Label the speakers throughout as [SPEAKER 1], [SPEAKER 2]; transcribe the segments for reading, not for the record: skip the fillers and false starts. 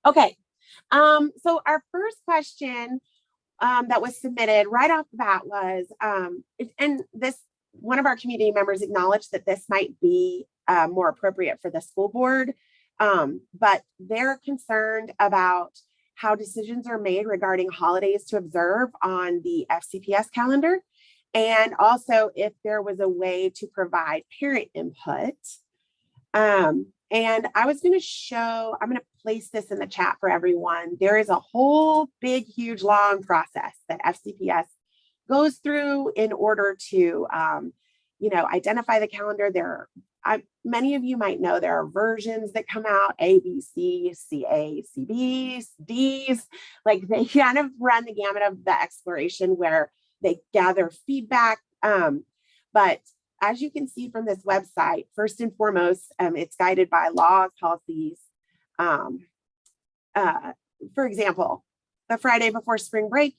[SPEAKER 1] Okay. So our first question that was submitted right off the bat was, and this one of our community members acknowledged that this might be more appropriate for the school board, but they're concerned about how decisions are made regarding holidays to observe on the FCPS calendar, and also if there was a way to provide parent input. And I was going to show, I'm going to place this in the chat for everyone. There is a whole big, huge, long process that FCPS goes through in order to, identify the calendar. Many of you might know there are versions that come out, A, B, C, CA, CB, Ds. Like they kind of run the gamut of the exploration where they gather feedback. But as you can see from this website, first and foremost, it's guided by laws, policies. For example, the Friday before spring break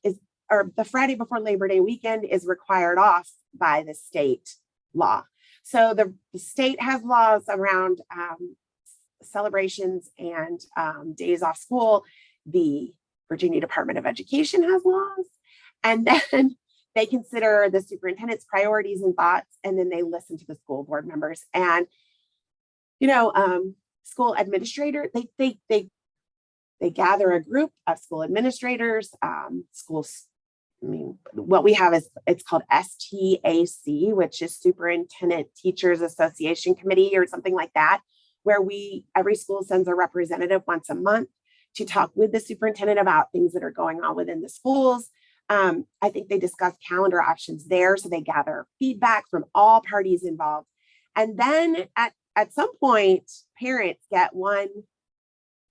[SPEAKER 1] or the Friday before Labor Day weekend is required off by the state law. So the state has laws around celebrations and days off school. The Virginia Department of Education has laws. And then they consider the superintendent's priorities and thoughts, and then they listen to the school board members. And, school administrator, they gather a group of school administrators, schools. I mean, what we have is, it's called STAC, which is Superintendent Teachers Association Committee or something like that, where every school sends a representative once a month to talk with the superintendent about things that are going on within the schools. I think they discuss calendar options there. So they gather feedback from all parties involved. And then at some point, parents get one,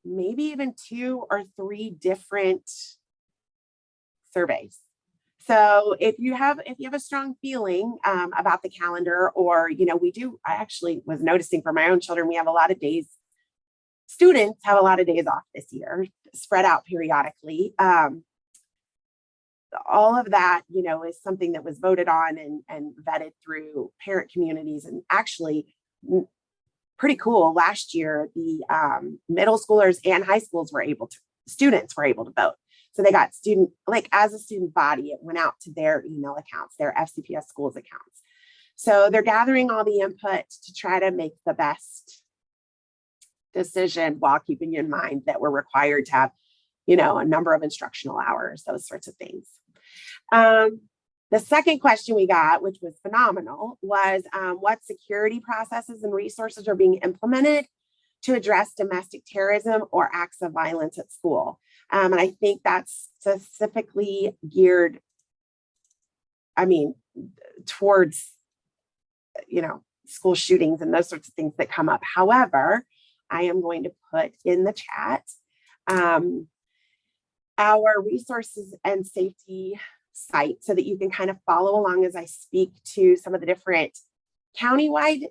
[SPEAKER 1] maybe even 2 or 3 different surveys. So if you have a strong feeling about the calendar, or, I actually was noticing for my own children, we have a lot of days, students have a lot of days off this year, spread out periodically. All of that, is something that was voted on and vetted through parent communities. And actually, pretty cool. Last year, the middle schoolers and high schools students were able to vote. So they got as a student body, it went out to their email accounts, their FCPS schools accounts. So they're gathering all the input to try to make the best decision while keeping in mind that we're required to have, a number of instructional hours, those sorts of things. The second question we got, which was phenomenal, was what security processes and resources are being implemented to address domestic terrorism or acts of violence at school. And I think that's specifically geared, towards, school shootings and those sorts of things that come up. However, I am going to put in the chat our resources and safety site so that you can kind of follow along as I speak to some of the different countywide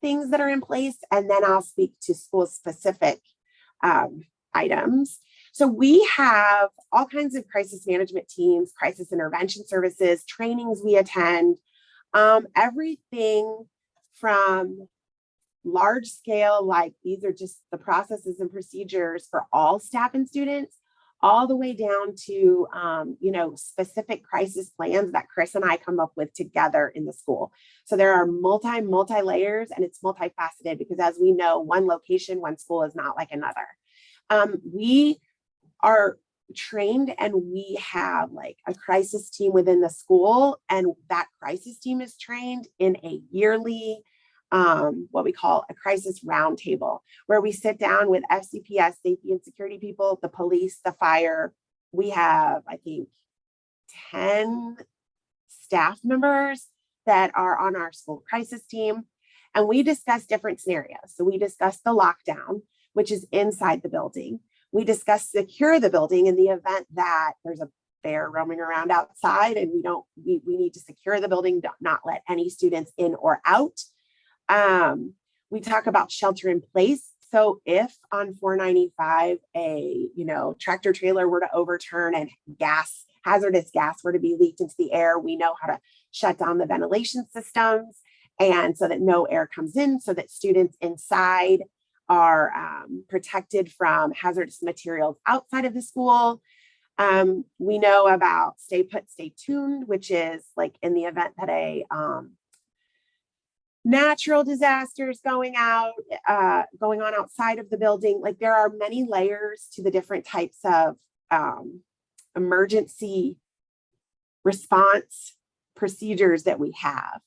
[SPEAKER 1] things that are in place, and then I'll speak to school specific items. So we have all kinds of crisis management teams, crisis intervention services, trainings we attend, everything from large scale, like these are just the processes and procedures for all staff and students, all the way down to, specific crisis plans that Chris and I come up with together in the school. So there are multi layers, and it's multifaceted because, as we know, one location, one school is not like another. We are trained, and we have like a crisis team within the school, and that crisis team is trained in a yearly what we call a crisis roundtable, where we sit down with FCPS safety and security people, the police, the fire. We have, I think, 10 staff members that are on our school crisis team, and we discuss different scenarios. So we discuss the lockdown, which is inside the building. We discuss secure the building in the event that there's a bear roaming around outside, and we need to secure the building, not let any students in or out. We talk about shelter in place. So if on 495, a tractor trailer were to overturn and hazardous gas were to be leaked into the air, we know how to shut down the ventilation systems, and so that no air comes in, so that students inside are protected from hazardous materials outside of the school. We know about stay put, stay tuned, which is like in the event that a natural disaster is going on outside of the building. Like there are many layers to the different types of emergency response procedures that we have.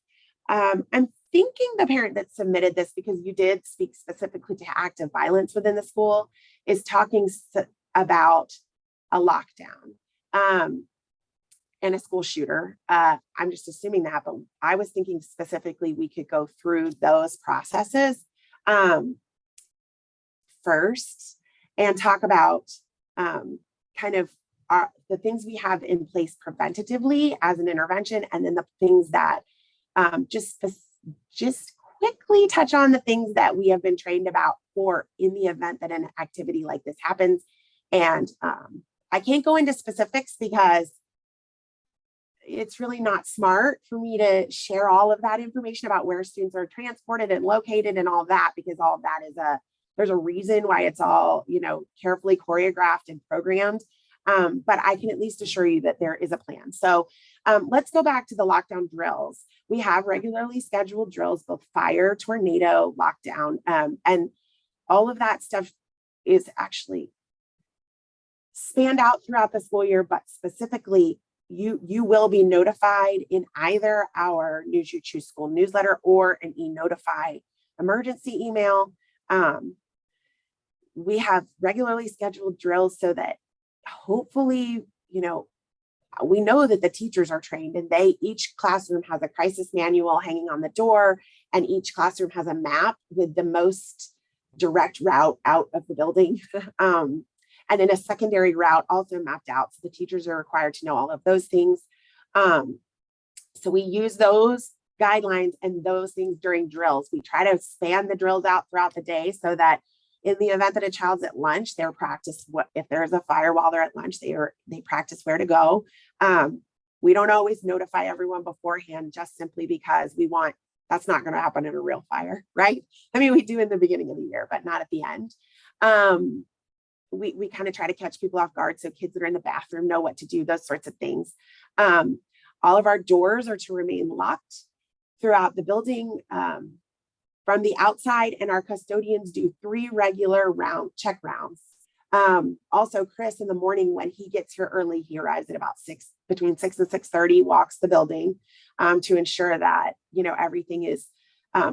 [SPEAKER 1] I'm thinking the parent that submitted this, because you did speak specifically to active violence within the school, is talking about a lockdown and a school shooter. I'm just assuming that, but I was thinking specifically we could go through those processes first and talk about kind of the things we have in place preventatively as an intervention, and then the things that just quickly touch on the things that we have been trained about for in the event that an activity like this happens. And I can't go into specifics because it's really not smart for me to share all of that information about where students are transported and located and all that, because all of that there's a reason why it's all, carefully choreographed and programmed. But I can at least assure you that there is a plan. So let's go back to the lockdown drills. We have regularly scheduled drills, both fire, tornado, lockdown, and all of that stuff is actually spanned out throughout the school year, but specifically you will be notified in either our News You Choose School newsletter or an e-notify emergency email. We have regularly scheduled drills so that hopefully, we know that the teachers are trained, and each classroom has a crisis manual hanging on the door, and each classroom has a map with the most direct route out of the building. And then a secondary route also mapped out. So the teachers are required to know all of those things. So we use those guidelines and those things during drills. We try to span the drills out throughout the day so that in the event that a child's at lunch, they're practiced if there's a fire while they're at lunch, they practice where to go. We don't always notify everyone beforehand, just simply because that's not going to happen in a real fire, right? I mean, we do in the beginning of the year, but not at the end. We kind of try to catch people off guard, so kids that are in the bathroom know what to do, those sorts of things. All of our doors are to remain locked throughout the building from the outside, and our custodians do 3 regular check rounds. Also, Chris, in the morning when he gets here early, he arrives at about between 6 and 6:30, walks the building to ensure that everything is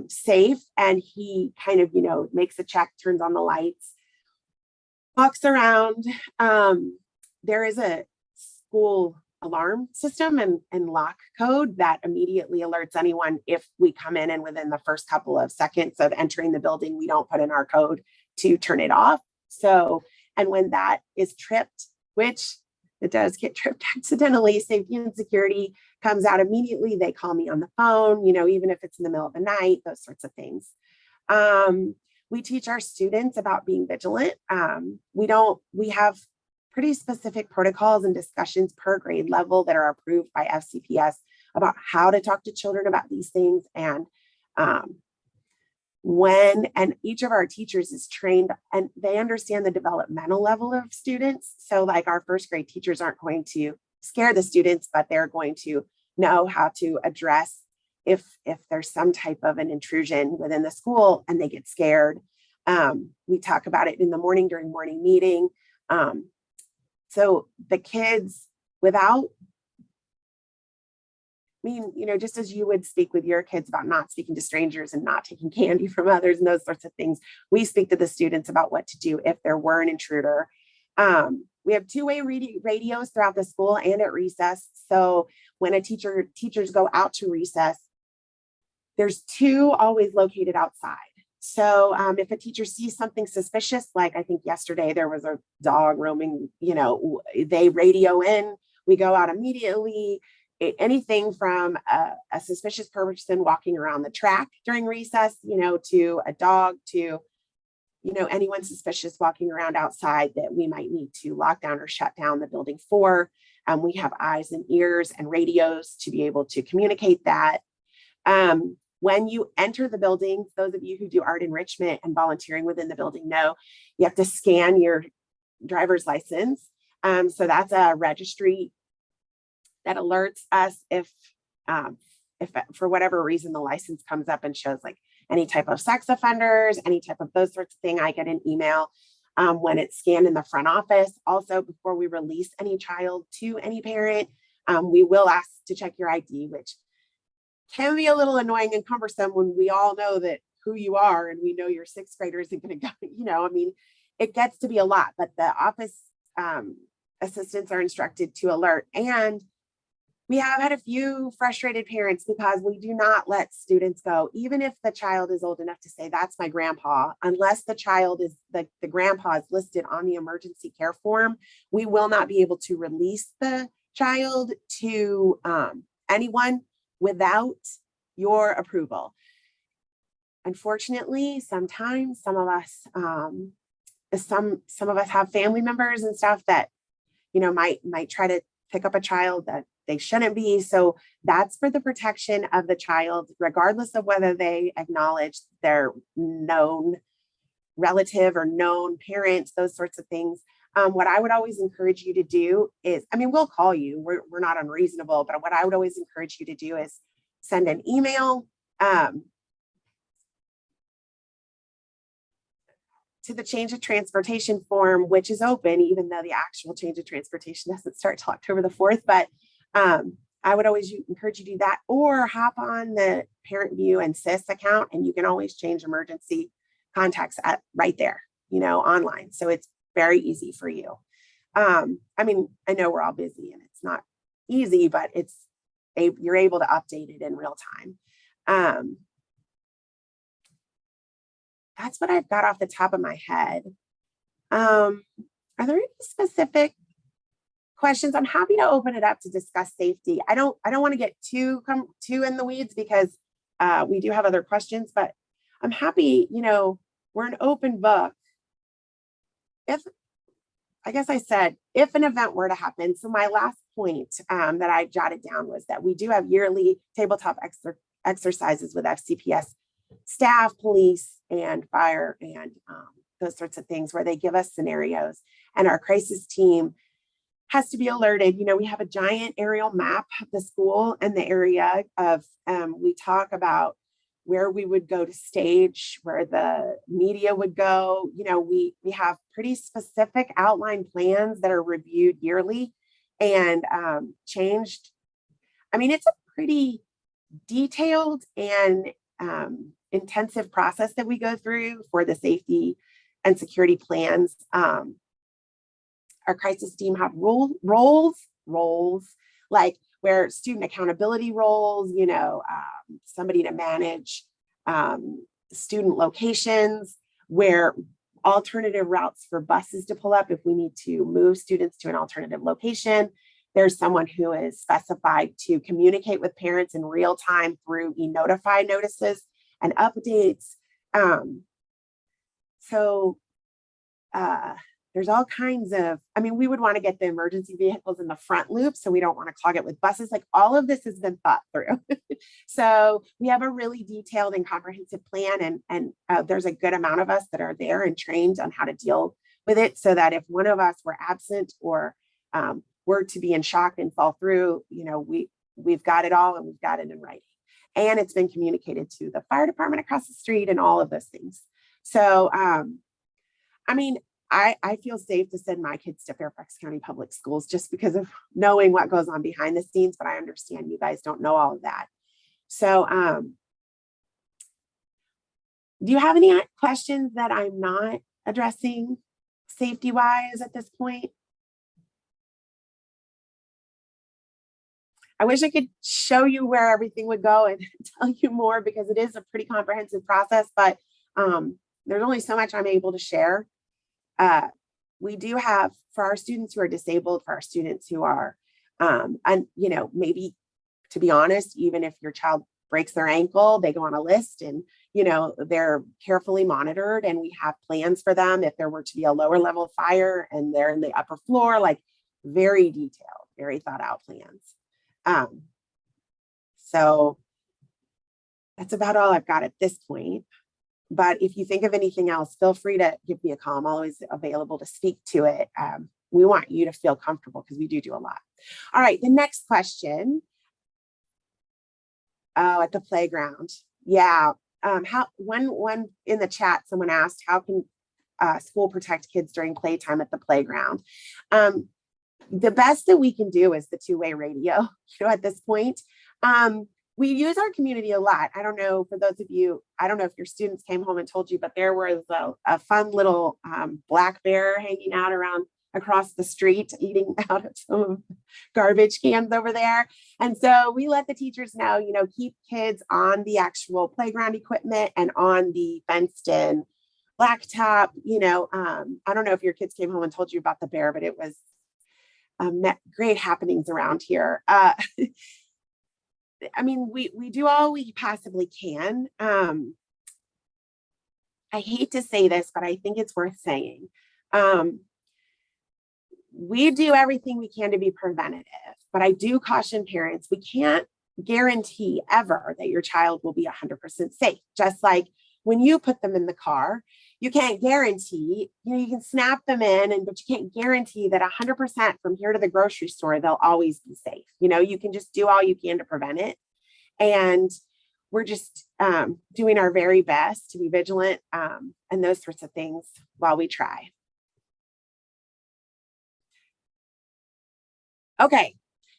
[SPEAKER 1] safe, and he kind of makes a check, turns on the lights, walks around. There is a school alarm system and lock code that immediately alerts anyone if we come in and within the first couple of seconds of entering the building, we don't put in our code to turn it off. So, and when that is tripped, which it does get tripped accidentally, safety and security comes out immediately. They call me on the phone, even if it's in the middle of the night, those sorts of things. We teach our students about being vigilant. We have pretty specific protocols and discussions per grade level that are approved by FCPS about how to talk to children about these things. And each of our teachers is trained and they understand the developmental level of students. So like our first grade teachers aren't going to scare the students, but they're going to know how to address if there's some type of an intrusion within the school and they get scared. We talk about it in the morning during morning meeting. So the kids just as you would speak with your kids about not speaking to strangers and not taking candy from others and those sorts of things, we speak to the students about what to do if there were an intruder. We have 2-way radios throughout the school and at recess. So when teachers go out to recess, there's 2 always located outside. So if a teacher sees something suspicious, like I think yesterday there was a dog roaming, they radio in, we go out immediately. Anything from a suspicious person walking around the track during recess, to a dog, to, anyone suspicious walking around outside that we might need to lock down or shut down the building for. We have eyes and ears and radios to be able to communicate that. When you enter the building, those of you who do art enrichment and volunteering within the building know you have to scan your driver's license. So that's a registry that alerts us if for whatever reason the license comes up and shows like any type of sex offenders, any type of those sorts of thing. I get an email when it's scanned in the front office. Also, before we release any child to any parent, we will ask to check your ID, which can be a little annoying and cumbersome when we all know that who you are and we know your sixth grader isn't going to go, I mean, it gets to be a lot, but the office assistants are instructed to alert. And we have had a few frustrated parents because we do not let students go, even if the child is old enough to say, that's my grandpa, unless the child is the grandpa is listed on the emergency care form, we will not be able to release the child to anyone without your approval. Unfortunately, sometimes some of us have family members and stuff that, might try to pick up a child that they shouldn't be. So that's for the protection of the child, regardless of whether they acknowledge their known relative or known parents, those sorts of things. What I would always encourage you to do is, we'll call you, we're not unreasonable, but what I would always encourage you to do is send an email to the change of transportation form, which is open, even though the actual change of transportation doesn't start till October the 4th. But I would always encourage you to do that, or hop on the Parent View and SIS account, and you can always change emergency contacts right there, online. So it's very easy for you. I know we're all busy and it's not easy, but you're able to update it in real time. That's what I've got off the top of my head. Are there any specific questions? I'm happy to open it up to discuss safety. I don't want to get too in the weeds because we do have other questions, but I'm happy, we're an open book. If an event were to happen, so my last point that I jotted down was that we do have yearly tabletop exercises with FCPS staff, police, and fire, and those sorts of things where they give us scenarios, and our crisis team has to be alerted. We have a giant aerial map of the school and the area of, we talk about where we would go to stage, where the media would go. We have pretty specific outline plans that are reviewed yearly and changed. It's a pretty detailed and intensive process that we go through for the safety and security plans. Our crisis team have roles like where student accountability roles, somebody to manage student locations, where alternative routes for buses to pull up if we need to move students to an alternative location. There's someone who is specified to communicate with parents in real time through e-notify notices and updates. There's all kinds of, we would want to get the emergency vehicles in the front loop, so we don't want to clog it with buses. Like, all of this has been thought through. So we have a really detailed and comprehensive plan, and there's a good amount of us that are there and trained on how to deal with it, so that if one of us were absent or were to be in shock and fall through, we've got it all and we've got it in writing. And it's been communicated to the fire department across the street and all of those things. So, I feel safe to send my kids to Fairfax County Public Schools just because of knowing what goes on behind the scenes, but I understand you guys don't know all of that. So, do you have any questions that I'm not addressing safety-wise at this point? I wish I could show you where everything would go and tell you more, because it is a pretty comprehensive process, but there's only so much I'm able to share. We do have, for our students who are disabled, for our students who are, and maybe, to be honest, even if your child breaks their ankle, they go on a list and, they're carefully monitored, and we have plans for them if there were to be a lower level fire and they're in the upper floor, like very detailed, very thought out plans. So That's about all I've got at this point. But if you think of anything else, feel free to give me a call. I'm always available to speak to it. We want you to feel comfortable because we do a lot. All right, the next question. Oh, at the playground. Yeah. One in the chat, someone asked, how can school protect kids during playtime at the playground? The best that we can do is the two-way radio, at this point. We use our community a lot. I don't know, for those of you, I don't know if your students came home and told you, but there was a fun little black bear hanging out around across the street, eating out of some garbage cans over there. And so we let the teachers know, keep kids on the actual playground equipment and on the fenced in blacktop. I don't know if your kids came home and told you about the bear, but it was great happenings around here. I mean, we do all we possibly can. I hate to say this, but I think it's worth saying. We do everything we can to be preventative, but I do caution parents, we can't guarantee ever that your child will be 100% safe. Just like when you put them in the car, you can't guarantee, you can snap them in, but you can't guarantee that 100% from here to the grocery store, they'll always be safe. You can just do all you can to prevent it. And we're just doing our very best to be vigilant and those sorts of things while we try. Okay,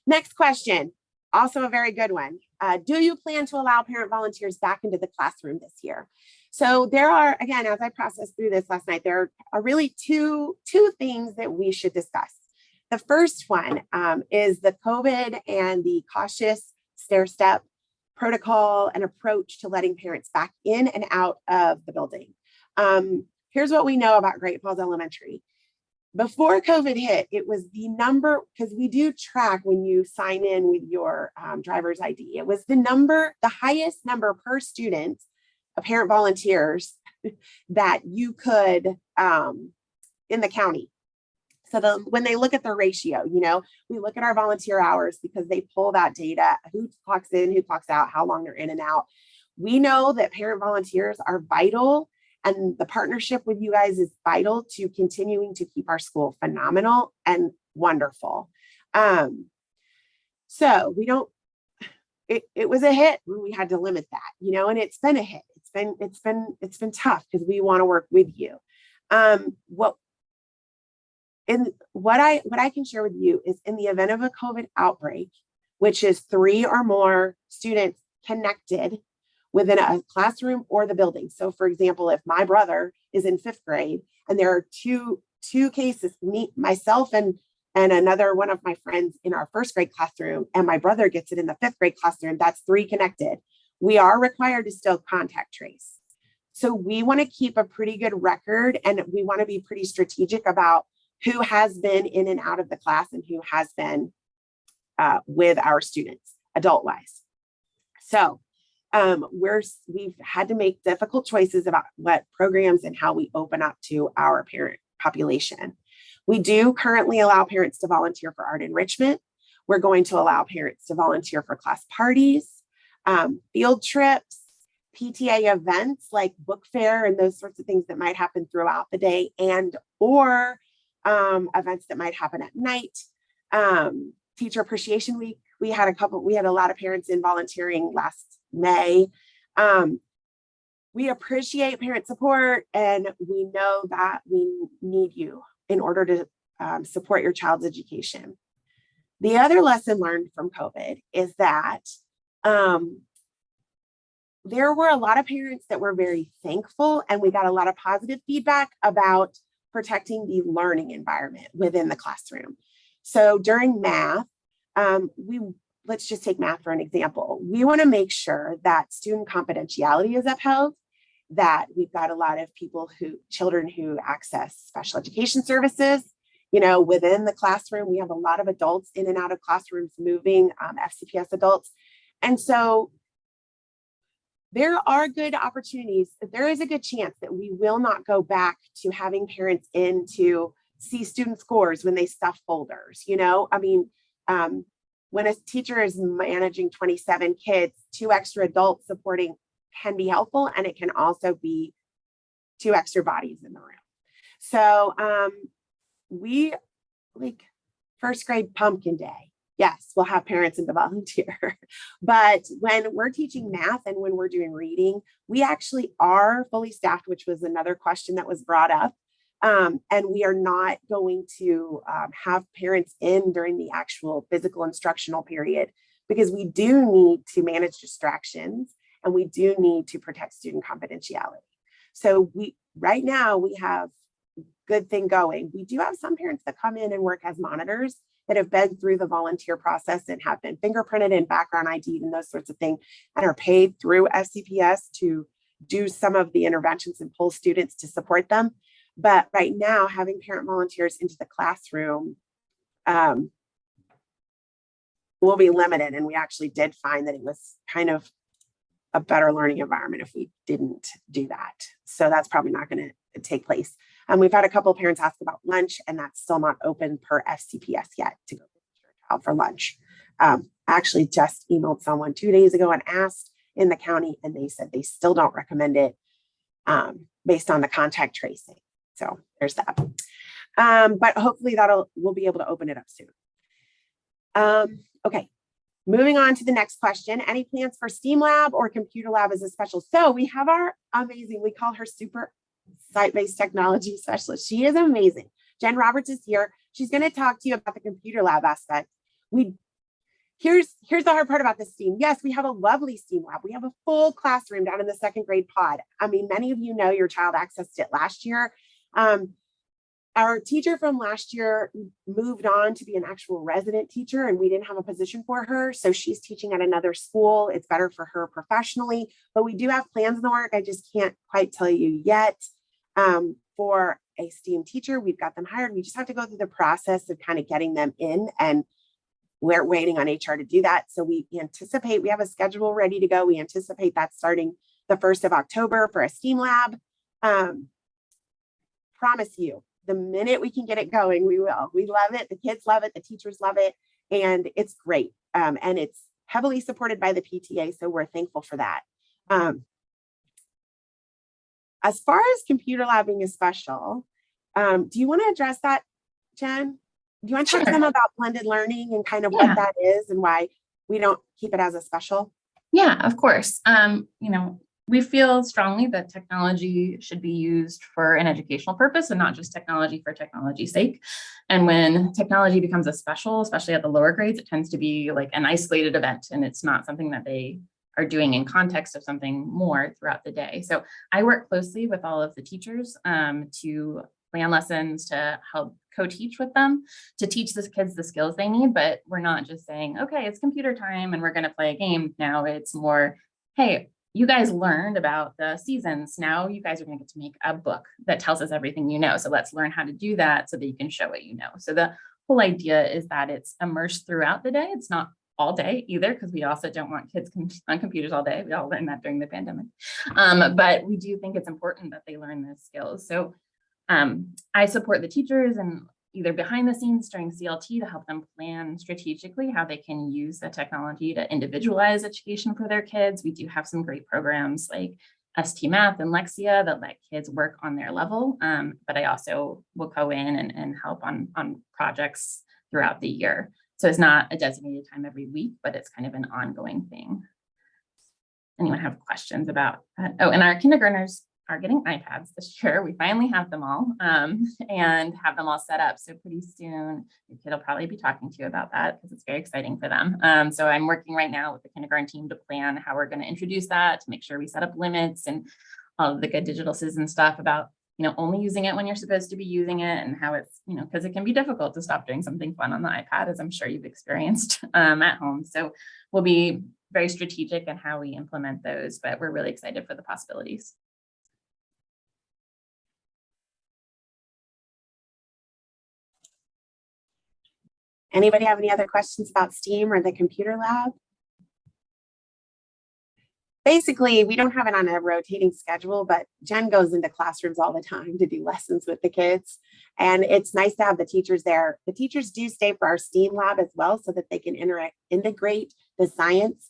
[SPEAKER 1] next question. Also a very good one. Do you plan to allow parent volunteers back into the classroom this year? So there are, again, as I processed through this last night, there are really two things that we should discuss. The first one is the COVID and the cautious stair-step protocol and approach to letting parents back in and out of the building. Here's what we know about Great Falls Elementary. Before COVID hit, it was the number, because we do track when you sign in with your driver's ID, it was the highest number per student of parent volunteers that you could in the county. So when they look at the ratio, we look at our volunteer hours because they pull that data, who clocks in, who clocks out, how long they're in and out. We know that parent volunteers are vital, and the partnership with you guys is vital to continuing to keep our school phenomenal and wonderful. So it was a hit when we had to limit that, and it's been a hit. It's been tough because we want to work with you. What I can share with you is, in the event of a COVID outbreak, which is 3 or more students connected within a classroom or the building. So for example, if my brother is in 5th grade and there are two cases, myself and another one of my friends in our 1st grade classroom, and my brother gets it in the 5th grade classroom, that's 3 connected. We are required to still contact trace. So we want to keep a pretty good record, and we want to be pretty strategic about who has been in and out of the class and who has been with our students, adult-wise. So we've had to make difficult choices about what programs and how we open up to our parent population. We do currently allow parents to volunteer for art enrichment. We're going to allow parents to volunteer for class parties, field trips, PTA events like book fair and those sorts of things that might happen throughout the day, and or events that might happen at night. Teacher Appreciation Week, we had a lot of parents in volunteering last May. We appreciate parent support, and we know that we need you in order to support your child's education. The other lesson learned from COVID is that there were a lot of parents that were very thankful, and we got a lot of positive feedback about protecting the learning environment within the classroom. So during math, let's just take math for an example. We want to make sure that student confidentiality is upheld, that we've got a lot of children who access special education services, within the classroom. We have a lot of adults in and out of classrooms moving, FCPS adults. And so there are good opportunities. There is a good chance that we will not go back to having parents in to see student scores when they stuff folders. When a teacher is managing 27 kids, 2 extra adults supporting can be helpful, and it can also be 2 extra bodies in the room. So we like first grade pumpkin day. Yes, we'll have parents in the volunteer. But when we're teaching math and when we're doing reading, we actually are fully staffed, which was another question that was brought up. And we are not going to have parents in during the actual physical instructional period, because we do need to manage distractions and we do need to protect student confidentiality. So right now we have good thing going. We do have some parents that come in and work as monitors that have been through the volunteer process and have been fingerprinted and background ID'd and those sorts of things, and are paid through SCPS to do some of the interventions and pull students to support them. But right now, having parent volunteers into the classroom will be limited. And we actually did find that it was kind of a better learning environment if we didn't do that. So that's probably not going to take place. We've had a couple of parents ask about lunch, and that's still not open per FCPS yet to go out for lunch. I actually just emailed someone 2 days ago and asked in the county, and they said they still don't recommend it based on the contact tracing. So there's that. But hopefully we'll be able to open it up soon. Okay, moving on to the next question. Any plans for STEAM lab or computer lab as a special? So we have our amazing, we call her super site-based technology specialist. She is amazing. Jen Roberts is here. She's going to talk to you about the computer lab aspect. Here's the hard part about the STEAM. Yes, we have a lovely STEAM lab. We have a full classroom down in the 2nd grade pod. I mean, many of you know your child accessed it last year. Our teacher from last year moved on to be an actual resident teacher, and we didn't have a position for her. So she's teaching at another school. It's better for her professionally, but we do have plans in the work. I just can't quite tell you yet. For a STEAM teacher, we've got them hired. We just have to go through the process of kind of getting them in, and we're waiting on HR to do that. So we anticipate, we have a schedule ready to go. We anticipate that starting the 1st of October for a STEAM lab. Promise you, the minute we can get it going, we will. We love it. The kids love it. The teachers love it. And it's great. And it's heavily supported by the PTA. So we're thankful for that. As far as computer lab being a special, do you want to address that, Jen? Do you want to talk to them about blended learning and kind of what that is and why we don't keep it as a special?
[SPEAKER 2] Yeah, of course. We feel strongly that technology should be used for an educational purpose and not just technology for technology's sake. And when technology becomes a special, especially at the lower grades, it tends to be like an isolated event, and it's not something that they are doing in context of something more throughout the day. So I work closely with all of the teachers to plan lessons, to help co-teach with them, to teach the kids the skills they need. But we're not just saying, okay, it's computer time and we're going to play a game. Now it's more, hey, you guys learned about the seasons. Now you guys are going to get to make a book that tells us everything you know. So let's learn how to do that so that you can show what you know. So the whole idea is that it's immersed throughout the day. It's not all day either, because we also don't want kids on computers all day. We all learned that during the pandemic. But we do think it's important that they learn those skills. So I support the teachers and either behind the scenes during CLT to help them plan strategically how they can use the technology to individualize education for their kids. We do have some great programs like ST Math and Lexia that let kids work on their level. But I also will go in and help on projects throughout the year. So it's not a designated time every week, but it's kind of an ongoing thing. Anyone have questions about that? Oh, and our kindergartners are getting iPads this year. We finally have them all and have them all set up. So pretty soon, your kid will probably be talking to you about that because it's very exciting for them. So I'm working right now with the kindergarten team to plan how we're going to introduce that, to make sure we set up limits and all of the good digital citizen stuff about, only using it when you're supposed to be using it, and how it's, because it can be difficult to stop doing something fun on the iPad, as I'm sure you've experienced at home. So we'll be very strategic in how we implement those, but we're really excited for the possibilities.
[SPEAKER 1] Anybody have any other questions about STEAM or the computer lab? Basically, we don't have it on a rotating schedule, but Jen goes into classrooms all the time to do lessons with the kids. And it's nice to have the teachers there. The teachers do stay for our STEAM lab as well, so that they can integrate the science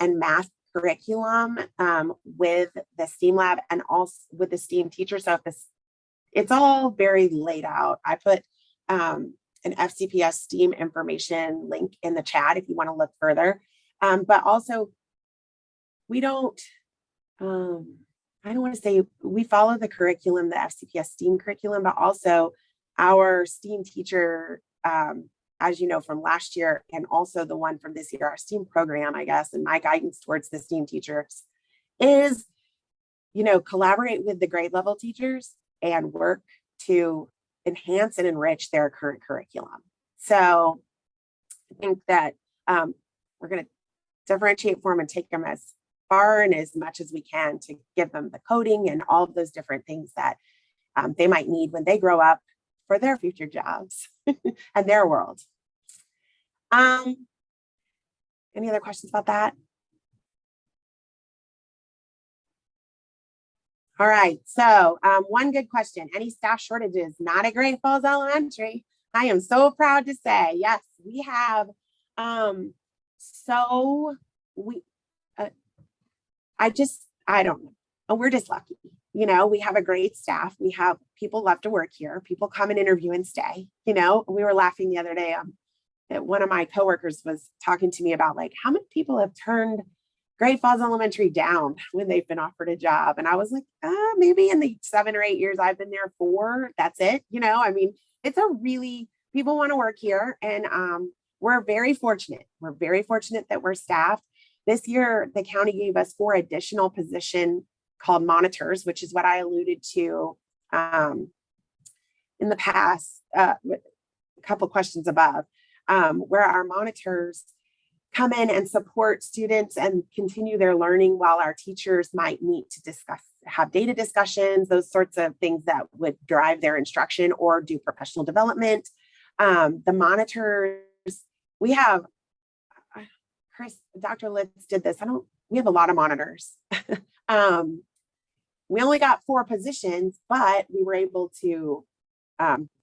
[SPEAKER 1] and math curriculum with the STEAM lab and also with the STEAM teacher. So if it's all very laid out. I put an FCPS STEAM information link in the chat if you want to look further. But also, we don't, I don't want to say we follow the curriculum, the FCPS STEAM curriculum, but also our STEAM teacher, as you know, from last year, and also the one from this year, our STEAM program, I guess, and my guidance towards the STEAM teachers is, collaborate with the grade level teachers and work to enhance and enrich their current curriculum. So I think that we're going to differentiate for them and take them as far and as much as we can to give them the coding and all of those different things that they might need when they grow up for their future jobs and their world. Any other questions about that? All right, so one good question. Any staff shortages? Not at Great Falls Elementary. I am so proud to say, yes, we have. I don't know. We're just lucky. We have a great staff. We have people love to work here. People come and interview and stay. We were laughing the other day. One of my coworkers was talking to me about how many people have turned Great Falls Elementary down when they've been offered a job. And I was like, maybe in the 7 or 8 years I've been there, 4, that's it. It's people want to work here. And we're very fortunate. We're very fortunate that we're staffed. This year, the county gave us 4 additional positions called monitors, which is what I alluded to in the past, a couple questions above, where our monitors come in and support students and continue their learning while our teachers might meet to have data discussions, those sorts of things that would drive their instruction or do professional development. The monitors, we have, Dr. Litz did this. We have a lot of monitors. We only got 4 positions, but we were able to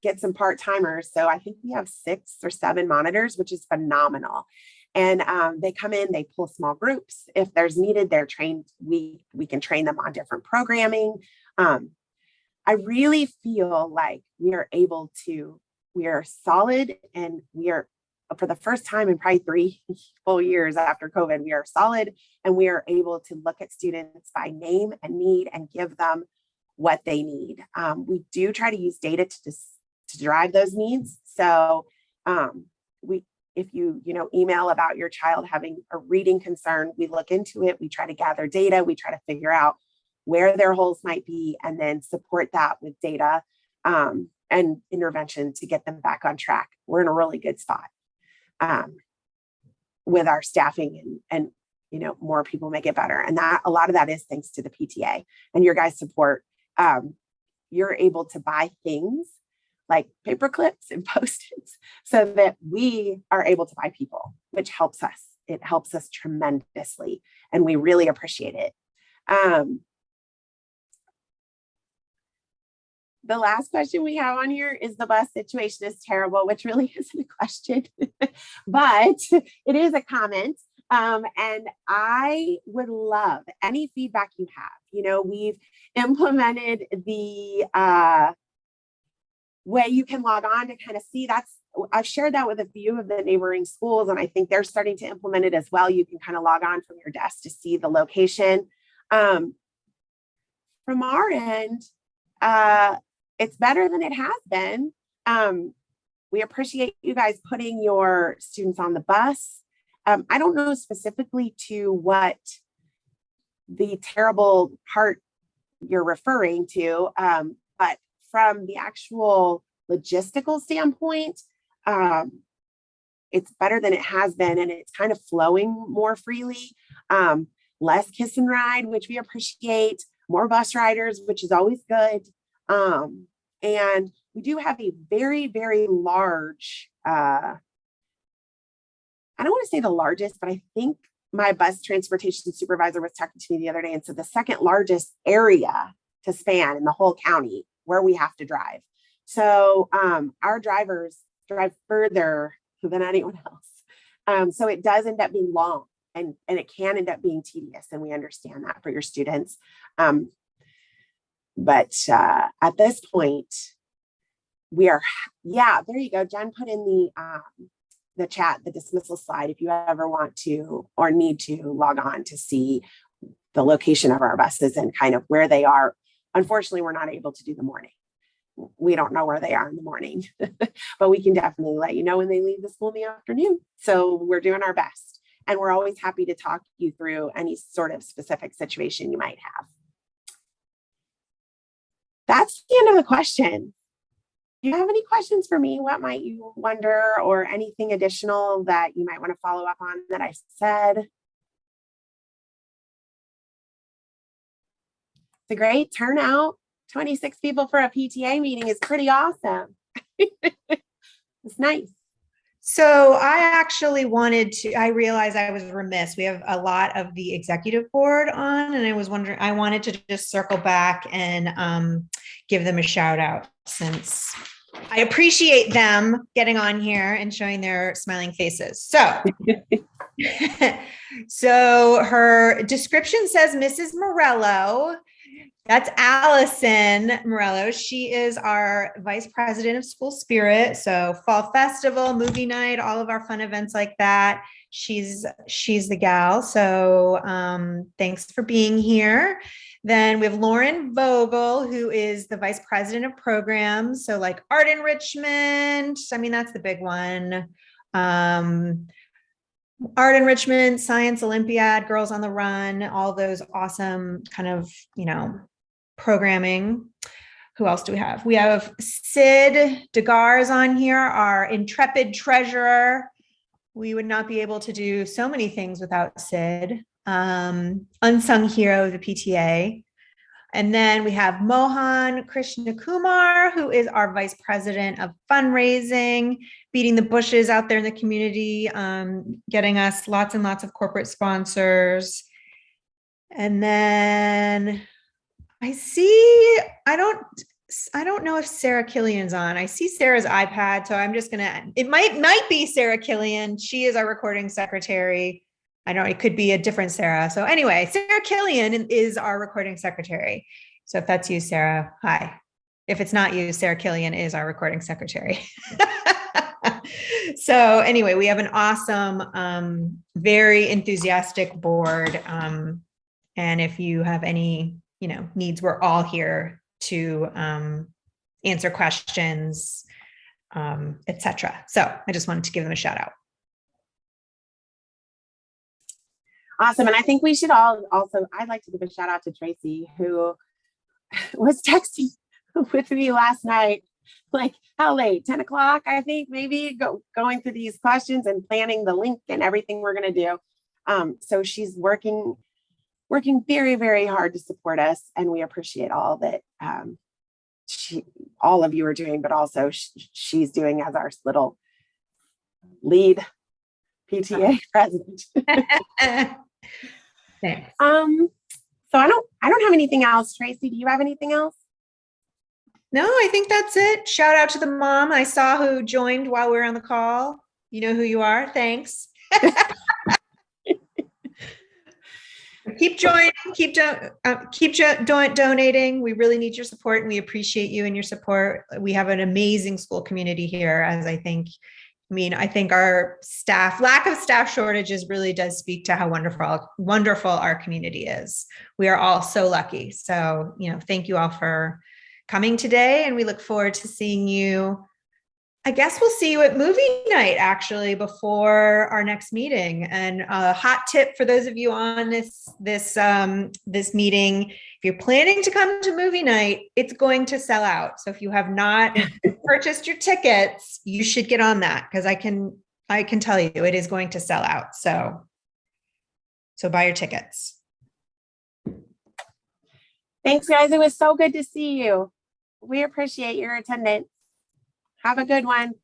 [SPEAKER 1] get some part-timers. So I think we have 6 or 7 monitors, which is phenomenal. And they come in, they pull small groups. If there's needed, they're trained. We can train them on different programming. I really feel like we are solid, and we are, for the first time in probably 3 full years after COVID, we are solid, and we are able to look at students by name and need and give them what they need. We do try to use data to drive those needs. So if you email about your child having a reading concern, we look into it. We try to gather data. We try to figure out where their holes might be, and then support that with data and intervention to get them back on track. We're in a really good spot with our staffing, and more people make it better. And that a lot of that is thanks to the PTA and your guys' support. You're able to buy things like paper clips and Post-its so that we are able to buy people, which helps us. It helps us tremendously, and we really appreciate it. The last question we have on here is, the bus situation is terrible, which really isn't a question, but it is a comment. And I would love any feedback you have. We've implemented the way you can log on to kind of see. I've shared that with a few of the neighboring schools, and I think they're starting to implement it as well. You can kind of log on from your desk to see the location. From our end, it's better than it has been. We appreciate you guys putting your students on the bus. I don't know specifically to what the terrible part you're referring to, but from the actual logistical standpoint, it's better than it has been, and it's kind of flowing more freely. Less kiss and ride, which we appreciate, more bus riders, which is always good. And we do have a very, very large, I don't want to say the largest, but I think my bus transportation supervisor was talking to me the other day and said the second largest area to span in the whole county where we have to drive. So our drivers drive further than anyone else. So it does end up being long and it can end up being tedious, and we understand that for your students. But at this point, we are, yeah, there you go. Jen put in the chat, the dismissal slide, if you ever want to or need to log on to see the location of our buses and kind of where they are. Unfortunately, we're not able to do the morning. We don't know where they are in the morning, but we can definitely let you know when they leave the school in the afternoon. So we're doing our best, and we're always happy to talk you through any sort of specific situation you might have. That's the end of the question. Do you have any questions for me? What might you wonder, or anything additional that you might want to follow up on that I said? It's a great turnout. 26 people for a PTA meeting is pretty awesome. It's nice.
[SPEAKER 3] So I actually I realized I was remiss. We have a lot of the executive board on, and I wanted to just circle back and give them a shout out, since I appreciate them getting on here and showing their smiling faces. So, so her description says Mrs. Morello. That's Allison Morello. She is our vice president of school spirit. So fall festival, movie night, all of our fun events like that. She's the gal. So thanks for being here. Then we have Lauren Vogel, who is the vice president of programs. So like art enrichment. I mean, that's the big one. Art enrichment, science Olympiad, girls on the run, all those awesome kind of, programming. Who else do we have? We have Sid DeGars on here, our intrepid treasurer. We would not be able to do so many things without Sid. Unsung hero of the PTA. And then we have Mohan Krishnakumar, who is our vice president of fundraising, beating the bushes out there in the community, getting us lots and lots of corporate sponsors. And then I don't know if Sarah Killian's on. I see Sarah's iPad, so I'm just it might be Sarah Killian. She is our recording secretary. It could be a different Sarah. So anyway, Sarah Killian is our recording secretary. So if that's you, Sarah, hi. If it's not you, Sarah Killian is our recording secretary. So anyway, we have an awesome, very enthusiastic board. And if you have any needs, we're all here to answer questions, etc. So I just wanted to give them a shout out.
[SPEAKER 1] Awesome. And I think we should all also, I'd like to give a shout out to Tracy, who was texting with me last night, like how late, 10 o'clock, I think, maybe going through these questions and planning the link and everything we're going to do. So she's working very, very hard to support us. And we appreciate all that all of you are doing, but also she's doing as our little lead PTA president.
[SPEAKER 3] Thanks.
[SPEAKER 1] So I don't have anything else. Tracy, do you have anything else?
[SPEAKER 3] No, I think that's it. Shout out to the mom I saw who joined while we were on the call. You know who you are. Thanks. Keep joining, keep donating. We really need your support, and we appreciate you and your support. We have an amazing school community here, as I think our lack of staff shortages really does speak to how wonderful our community is. We are all so lucky. So, thank you all for coming today, and we look forward to seeing you. I guess we'll see you at movie night, actually, before our next meeting. And a hot tip for those of you on this meeting: if you're planning to come to movie night, it's going to sell out. So if you have not purchased your tickets, you should get on that, because I can tell you it is going to sell out. So buy your tickets.
[SPEAKER 1] Thanks, guys. It was so good to see you. We appreciate your attendance. Have a good one.